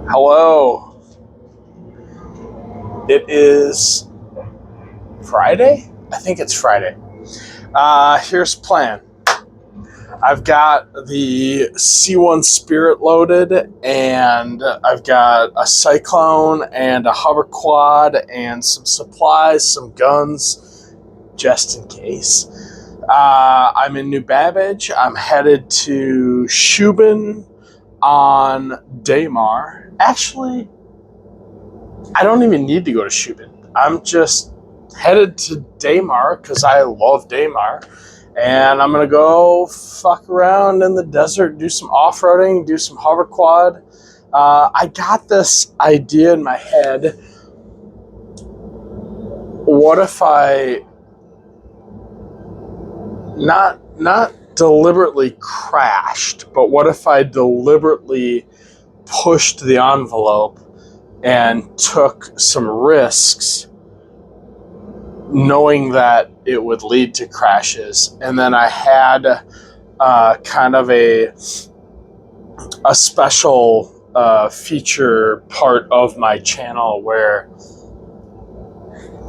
Hello. It is Friday? I think it's Friday. Here's the plan. I've got the C1 Spirit loaded, and I've got a Cyclone and a Hoverquad and some supplies, some guns, just in case. I'm in New Babbage. I'm headed to Shubin on Daymar. Actually, I don't even need to go to Shubin. I'm just headed to Daymar because I love Daymar. And I'm going to go fuck around in the desert, do some off-roading, do some hoverquad. I got this idea in my head. What if I not deliberately crashed, but what if I deliberately pushed the envelope and took some risks, knowing that it would lead to crashes, and then I had kind of a special feature part of my channel where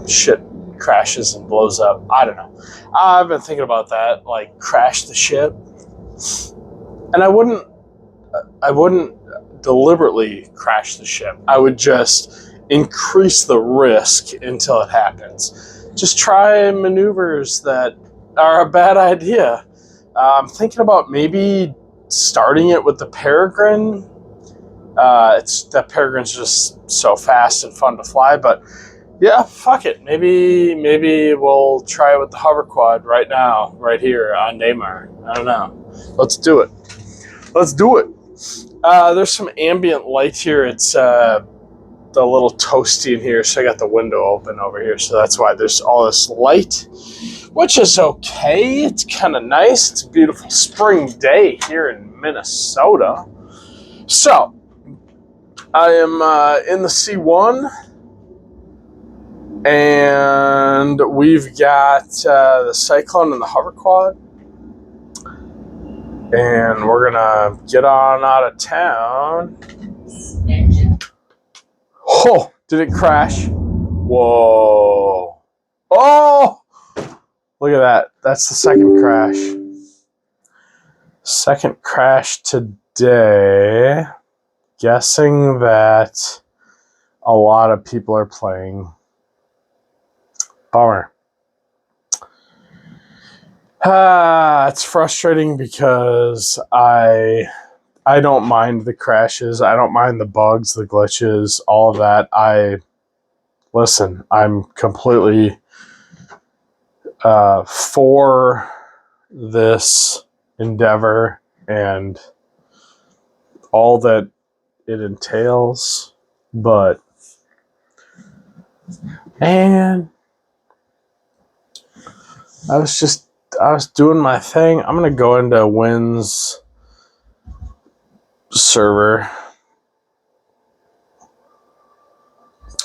shit crashes and blows up. I don't know. I've been thinking about that, like crash the ship, and I wouldn't deliberately crash the ship. I would just increase the risk until it happens. Just try maneuvers that are a bad idea. I'm thinking about maybe starting it with the Peregrine. That Peregrine's just so fast and fun to fly, but yeah, fuck it. Maybe we'll try it with the Hoverquad right now, right here on Daymar. I don't know. Let's do it. Let's do it. There's some ambient light here. It's a little toasty in here, so I got the window open over here, so that's why there's all this light, which is okay. It's kind of nice. It's a beautiful spring day here in Minnesota. So, I am in the C1, and we've got the Cyclone and the Hoverquad, and we're gonna get on out of town. Oh, did it crash? Whoa. Oh! Look at that. That's the second crash. Second crash today. Guessing that a lot of people are playing. Bummer. It's frustrating because I don't mind the crashes. I don't mind the bugs, the glitches, all of that. I'm completely for this endeavor and all that it entails, but man, I was doing my thing. I'm gonna go into Wynn's server.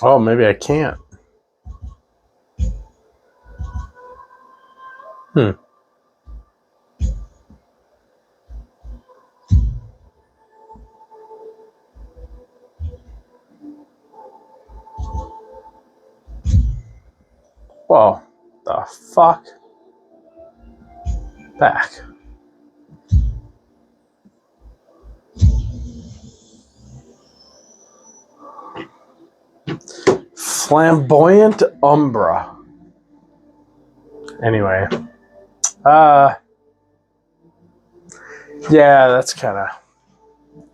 Oh, maybe I can't. Whoa, the fuck? Back. Flamboyant Umbra. Anyway. Yeah, that's kind of,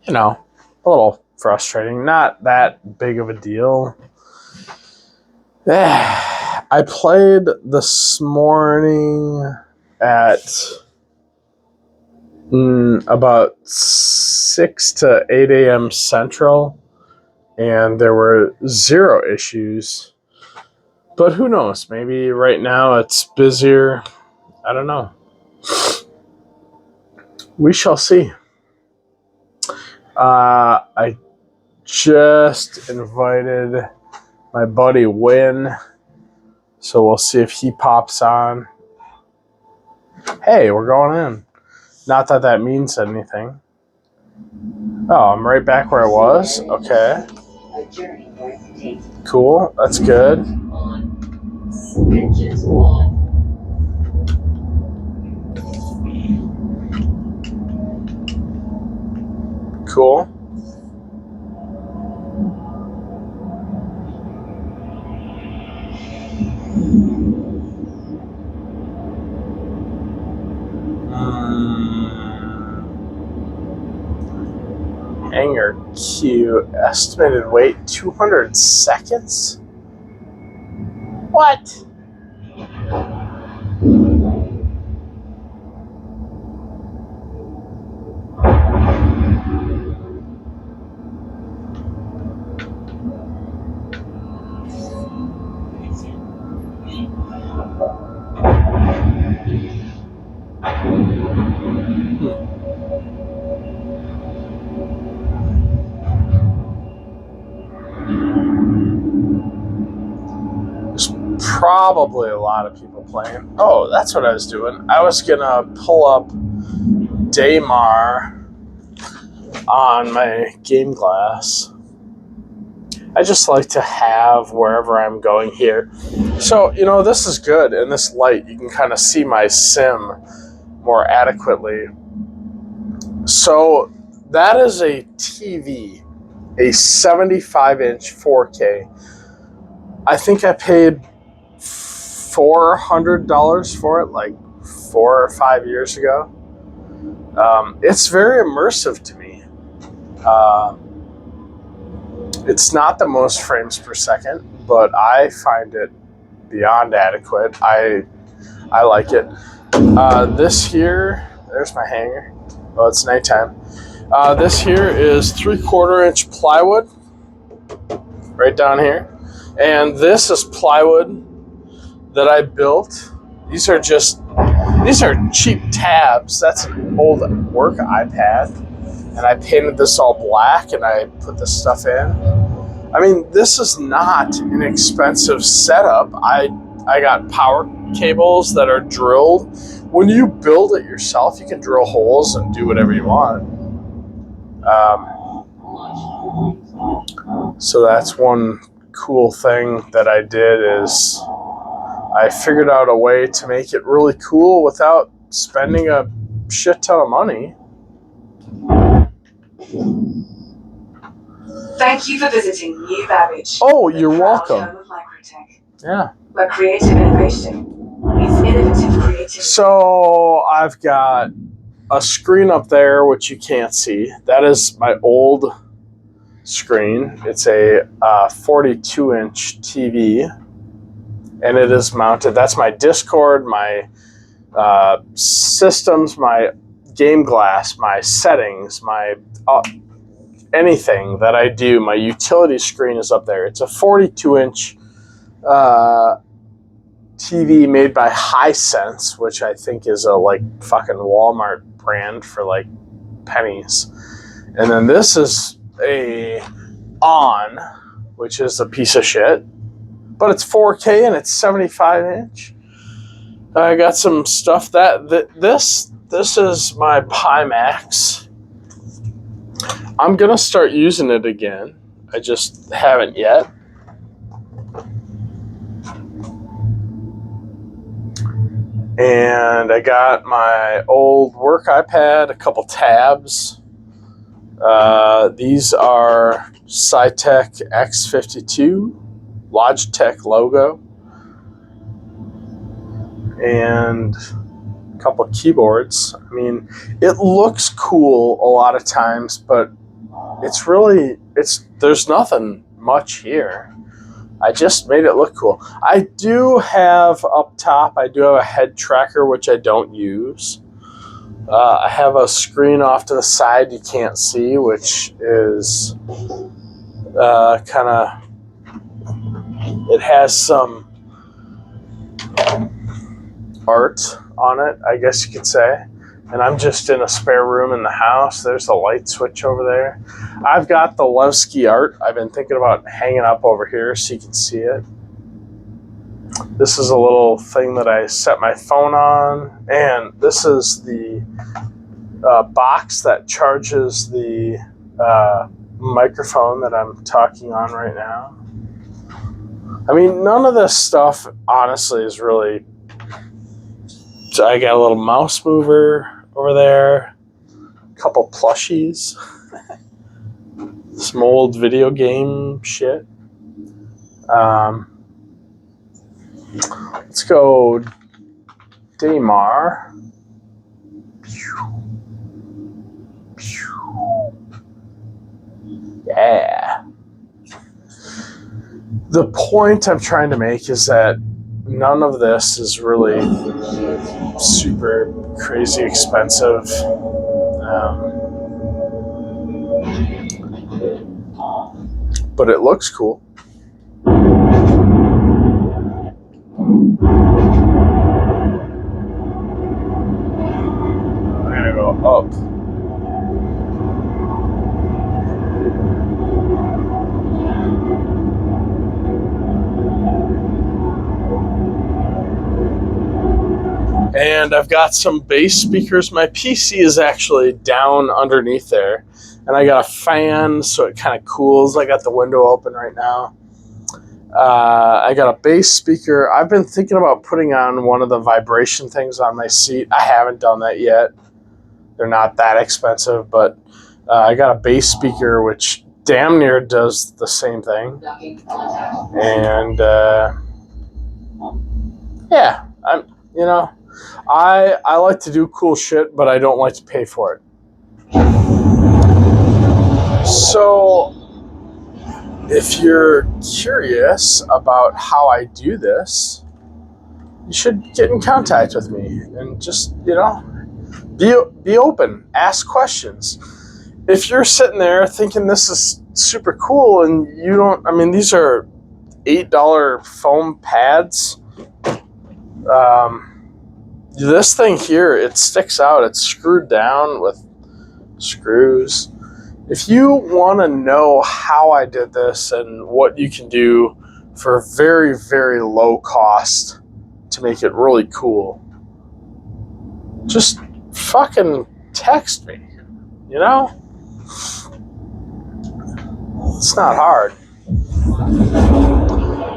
a little frustrating. Not that big of a deal. I played this morning at about 6 to 8 a.m. Central, and there were 0 issues. But who knows? Maybe right now it's busier. I don't know. We shall see. I just invited my buddy Wynn, so we'll see if he pops on. Hey, we're going in. Not that that means anything. Oh, I'm right back where I was. Okay. Cool. That's good. Cool. Hanger queue. Estimated wait 200 seconds? What? There's probably a lot of people playing. Oh, that's what I was doing. I was gonna pull up Daymar on my game glass. I just like to have wherever I'm going here. So, you know, this is good. In this light, you can kind of see my sim more adequately. So, that is a TV, a 75-inch 4K. I think I paid $400 for it, like 4 or 5 years ago. It's very immersive to me. It's not the most frames per second, but I find it beyond adequate. I like it. This here, there's my hanger. Oh, it's nighttime. This here is 3/4 inch plywood, right down here. And this is plywood that I built. These are cheap tabs. That's an old work iPad. And I painted this all black and I put this stuff in. I mean, this is not an expensive setup. I got power cables that are drilled. When you build it yourself, you can drill holes and do whatever you want. So that's one cool thing that I did is I figured out a way to make it really cool without spending a shit ton of money. Thank you for visiting New Babbage. Oh, you're welcome. Yeah. Where creative innovation meets innovative creativity. So I've got a screen up there, which you can't see. That is my old screen. It's a 42-inch TV, and it is mounted. That's my Discord, my systems, my game glass, my settings, my anything that I do. My utility screen is up there. It's a 42-inch TV made by Hisense, which I think is a like fucking Walmart brand for like pennies. And then this is a On, which is a piece of shit, but it's 4K and it's 75-inch. I got some stuff this is my Pimax. I'm gonna start using it again. I just haven't yet. And I got my old work iPad, a couple tabs. These are Cytec X52, Logitech logo, and a couple keyboards. I mean, it looks cool a lot of times, but there's nothing much here. I just made it look cool. I do have up top, I do have a head tracker, which I don't use. I have a screen off to the side you can't see, which is kind of, it has some art on it, I guess you could say. And I'm just in a spare room in the house. There's a light switch over there. I've got the Levski art. I've been thinking about hanging up over here so you can see it. This is a little thing that I set my phone on. And this is the box that charges the microphone that I'm talking on right now. I mean, none of this stuff, honestly, is really... So I got a little mouse mover over there, a couple plushies, some old video game shit. Let's go Daymar. Yeah. The point I'm trying to make is that none of this is really super crazy expensive. But it looks cool. I'm gonna go up. And I've got some bass speakers. My PC is actually down underneath there. And I got a fan, so it kind of cools. I got the window open right now. I got a bass speaker. I've been thinking about putting on one of the vibration things on my seat. I haven't done that yet. They're not that expensive, but I got a bass speaker, which damn near does the same thing. And yeah, I like to do cool shit, but I don't like to pay for it. So if you're curious about how I do this, you should get in contact with me and just, be open, ask questions. If you're sitting there thinking this is super cool and you don't, I mean, these are $8 foam pads. This thing here, it sticks out. It's screwed down with screws. If you want to know how I did this and what you can do for very, very low cost to make it really cool, just fucking text me, It's not hard.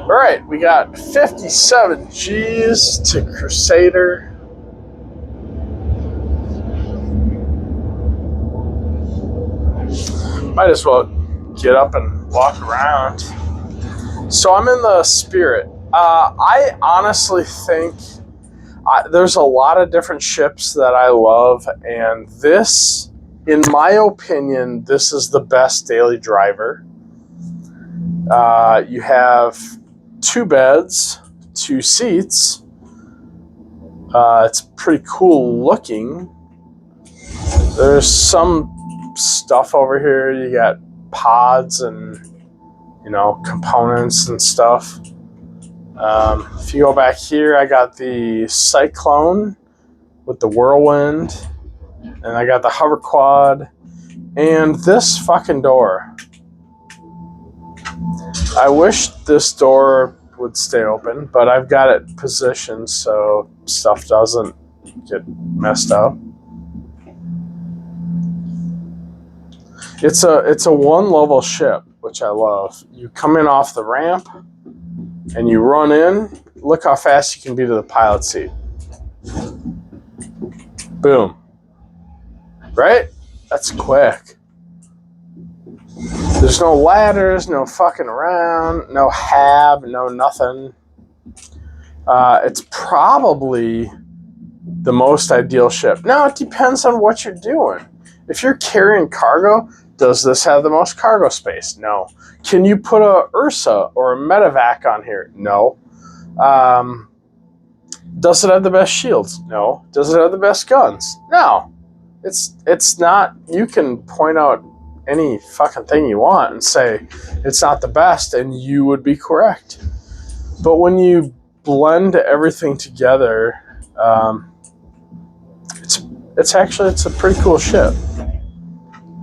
All right, we got 57 G's to Crusader. Might as well get up and walk around. So I'm in the Spirit. I honestly think there's a lot of different ships that I love, and this, in my opinion, this is the best daily driver. You have 2 beds, 2 seats. It's pretty cool looking. There's some stuff over here. You got pods and components and stuff. If you go back here, I got the Cyclone with the Whirlwind, and I got the Hoverquad, and this fucking door. I wish this door would stay open, but I've got it positioned so stuff doesn't get messed up. It's a one-level ship, which I love. You come in off the ramp, and you run in. Look how fast you can be to the pilot seat. Boom. Right? That's quick. There's no ladders, no fucking around, no hab, no nothing. It's probably the most ideal ship. Now, it depends on what you're doing. If you're carrying cargo, does this have the most cargo space? No. Can you put a Ursa or a medevac on here? No. Does it have the best shields? No. Does it have the best guns? No. It's not. You can point out any fucking thing you want and say it's not the best, and you would be correct. But when you blend everything together, it's a pretty cool ship.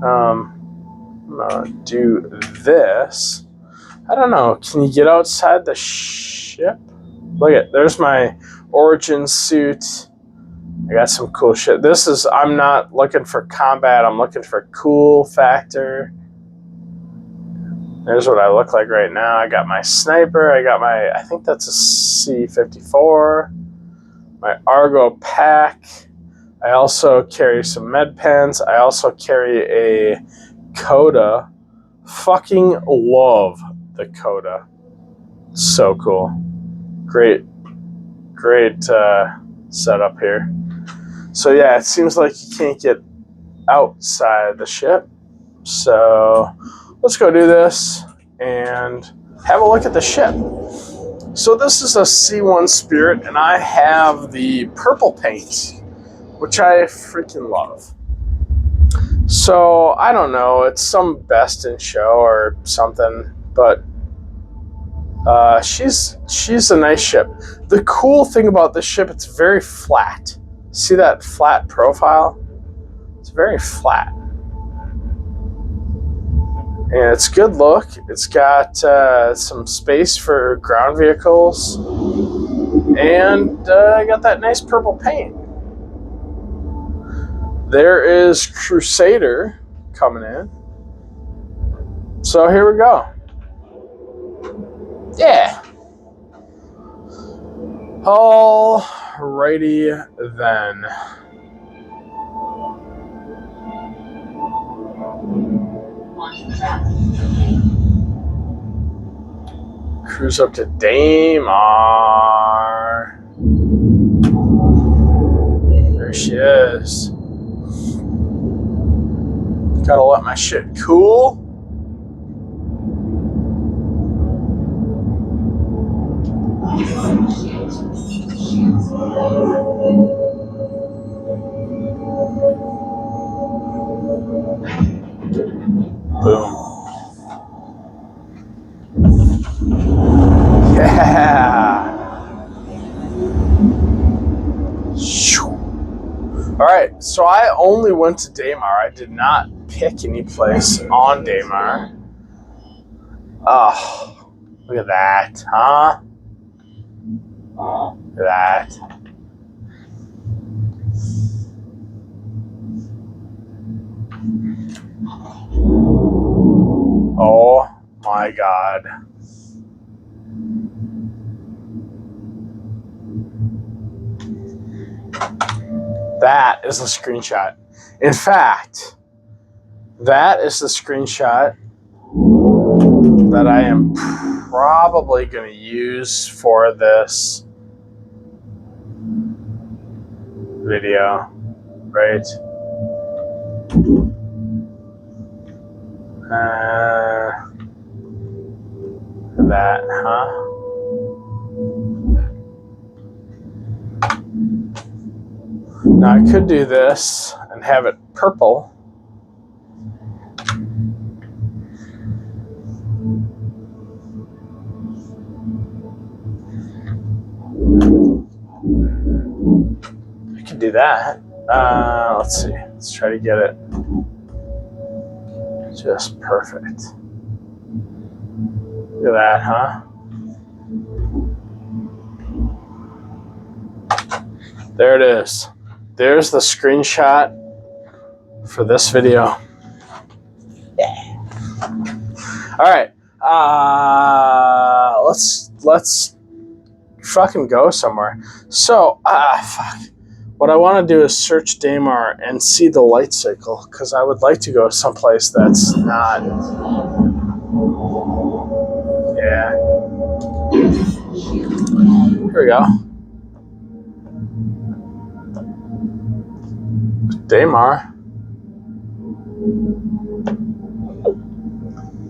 I'm gonna do this. I don't know. Can you get outside the ship? Look at, there's my origin suit. I got some cool shit. I'm not looking for combat. I'm looking for cool factor. There's what I look like right now. I got my sniper. I think that's a C-54. My Argo pack. I also carry some med pens. I also carry a Coda. Fucking love the Coda. So cool. Great setup here. So yeah, it seems like you can't get outside the ship. So let's go do this and have a look at the ship. So this is a C1 Spirit, and I have the purple paint, which I freaking love. So I don't know, it's some best in show or something, but she's a nice ship. The cool thing about this ship, it's very flat. See that flat profile? It's very flat. And it's good look. It's got some space for ground vehicles. And I got that nice purple paint. There is Crusader coming in. So here we go. Yeah. Alrighty then. Cruise up to Daymar. There she is. Gotta let my shit cool. Boom. Yeah. All right, so I only went to Daymar. I did not pick any place on Daymar. Oh, look at that, huh? Look at that. Oh my God. That is the screenshot. In fact, that is the screenshot that I am probably going to use for this video, right? That, huh? Now I could do this and have it purple. I could do that. Let's see. Let's try to get it just perfect. Look at that, huh? There it is. There's the screenshot for this video. Yeah. All right. Let's fucking go somewhere. So, fuck. What I want to do is search Daymar and see the light cycle, because I would like to go someplace that's not. Yeah. Here we go. Daymar.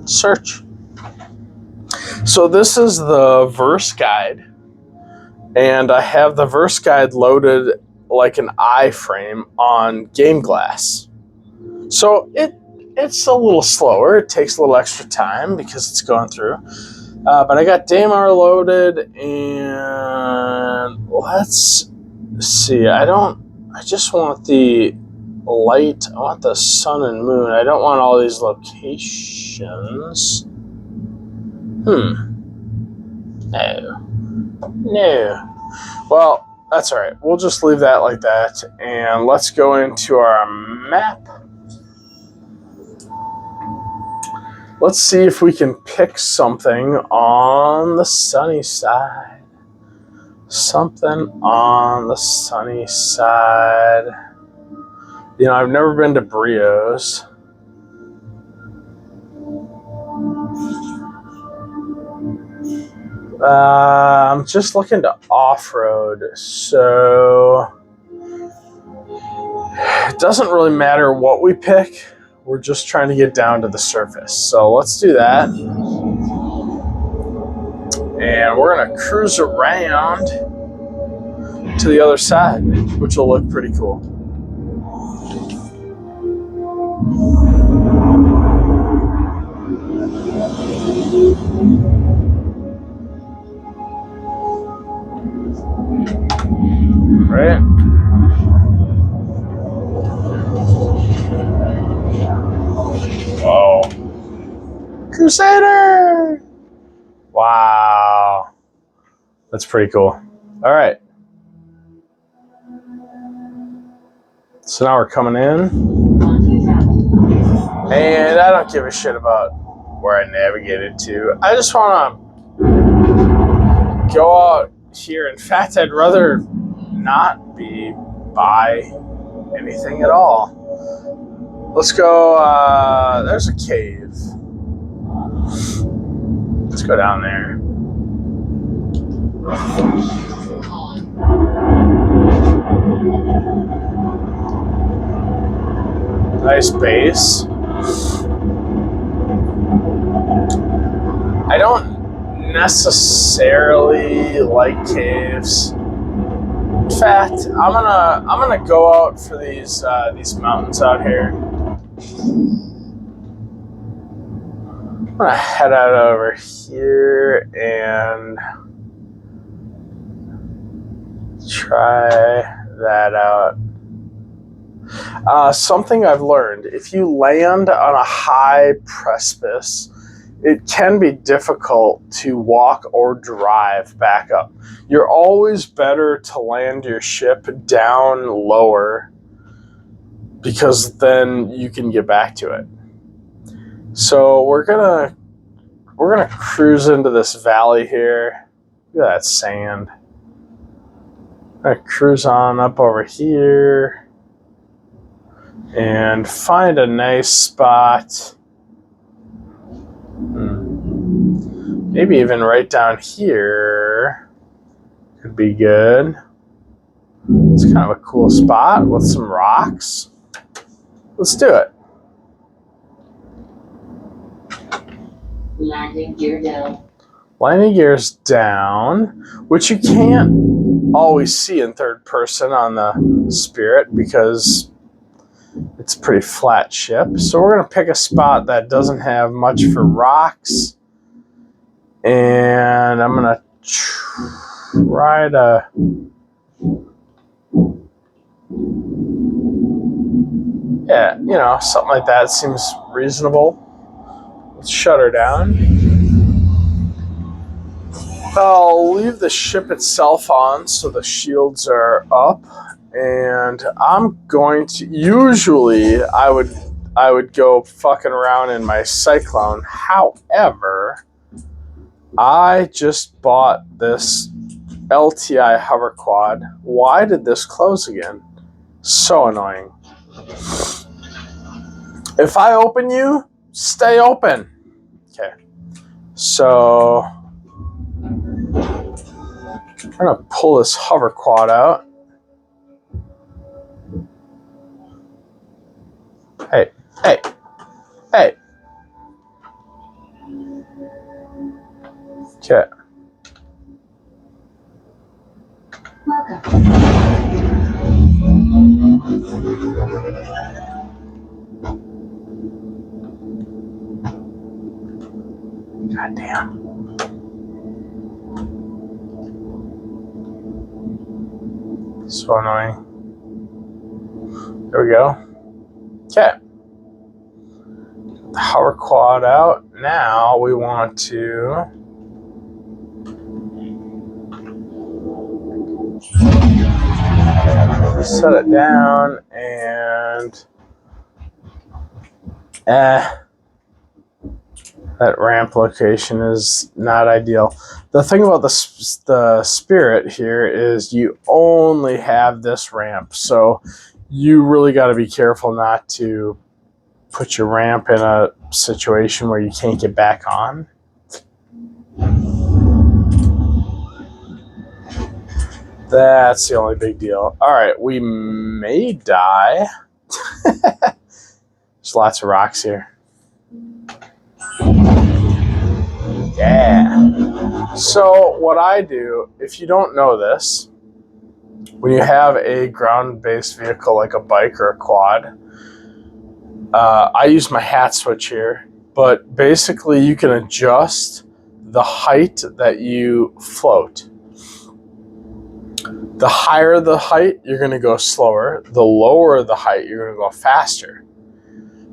Search. So this is the verse guide, and I have the verse guide loaded like an iframe on Game Glass. So it's a little slower. It takes a little extra time because it's going through. But I got Daymar loaded, and let's see. I just want the light. I want the sun and moon. I don't want all these locations. No. Well, That's all right. We'll just leave that like that. And let's go into our map. Let's see if we can pick something on the sunny side. Something on the sunny side. You know, I've never been to Brios. I'm just looking to off-road, so it doesn't really matter what we pick. We're just trying to get down to the surface. So let's do that. And we're going to cruise around to the other side, which will look pretty cool. Right? Whoa. Crusader! Wow. That's pretty cool. All right. So now we're coming in. And I don't give a shit about where I navigated to. I just want to go out here. In fact, I'd rather not be by anything at all. Let's go. There's a cave. Let's go down there. Nice base. I don't necessarily like caves. In fact, I'm gonna go out for these mountains out here. I'm gonna head out over here and try that out. Something I've learned: if you land on a high precipice, it can be difficult to walk or drive back up. You're always better to land your ship down lower because then you can get back to it. So we're gonna cruise into this valley here. Look at that sand. I'm gonna cruise on up over here and find a nice spot. Maybe even right down here could be good. It's kind of a cool spot with some rocks. Let's do it. Landing gear down. Landing gear's down, which you can't always see in third person on the Spirit because it's a pretty flat ship. So we're going to pick a spot that doesn't have much for rocks. And I'm going to try to... Yeah, you know, something like that seems reasonable. Let's shut her down. I'll leave the ship itself on so the shields are up. And I'm going to... Usually, I would go fucking around in my Cyclone. However, I just bought this LTI Hoverquad. Why did this close again? So annoying. If I open you, stay open. Okay. So I'm gonna pull this Hoverquad out. Hey, hey, hey. Okay. Welcome. God damn. So annoying. There we go. Okay. The Hoverquad out. Now we want to Set it down and that ramp location is not ideal. The thing about the Spirit here is you only have this ramp, so you really got to be careful not to put your ramp in a situation where you can't get back on. That's the only big deal. All right, we may die. There's lots of rocks here. Yeah. So what I do, if you don't know this, when you have a ground-based vehicle like a bike or a quad, I use my hat switch here, but basically you can adjust the height that you float. The higher the height, you're going to go slower. The lower the height, you're going to go faster.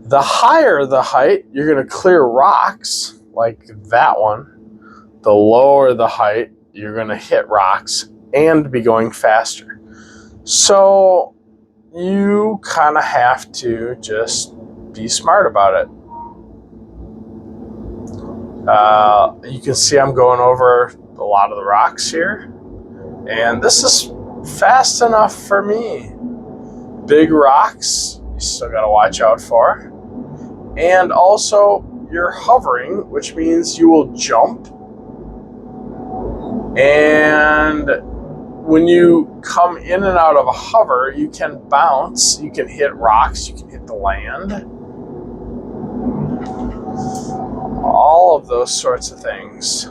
The higher the height, you're going to clear rocks, like that one. The lower the height, you're going to hit rocks and be going faster. So you kind of have to just be smart about it. You can see I'm going over a lot of the rocks here. And this is fast enough for me. Big rocks, you still got to watch out for. And also, you're hovering, which means you will jump. And when you come in and out of a hover, you can bounce, you can hit rocks, you can hit the land. All of those sorts of things.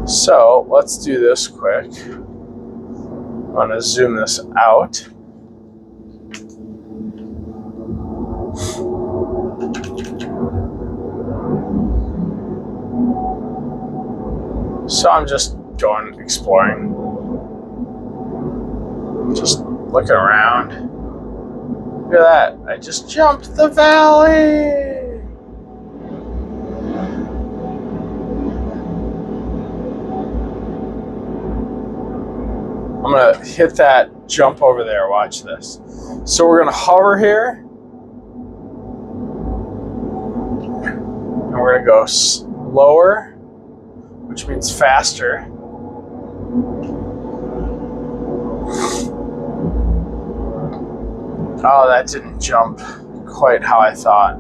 So let's do this quick. I'm going to zoom this out. So I'm just going exploring. Just looking around. Look at that. I just jumped the valley. I'm going to hit that jump over there. Watch this. So we're going to hover here. And we're going to go lower, which means faster. Oh, that didn't jump quite how I thought.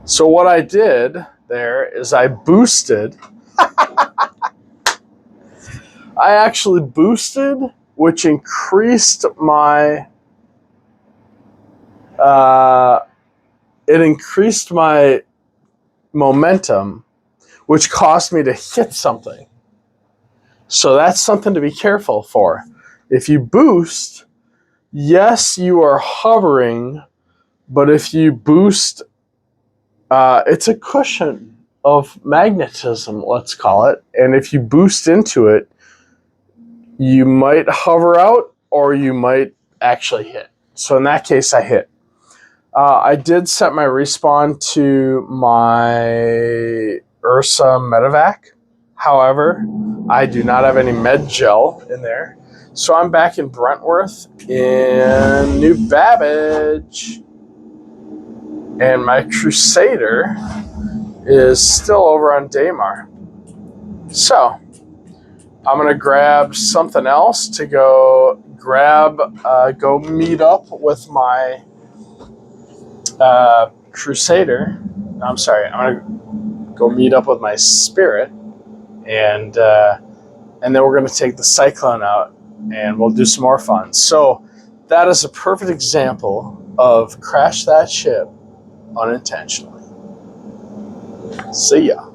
So what I did there is I boosted. I actually boosted, which increased my it increased my momentum, which caused me to hit something. So that's something to be careful for. If you boost, yes, you are hovering, but if you boost, it's a cushion of magnetism, let's call it. And if you boost into it, you might hover out or you might actually hit. So in that case, I hit. I did set my respawn to my Ursa Medevac. However, I do not have any med gel in there. So I'm back in Brentworth in New Babbage. And my Crusader is still over on Daymar. So I'm going to grab something else to go meet up with my Crusader. I'm sorry, I'm going to go meet up with my Spirit. And then we're going to take the Cyclone out and we'll do some more fun. So that is a perfect example of crash that ship unintentionally. See ya.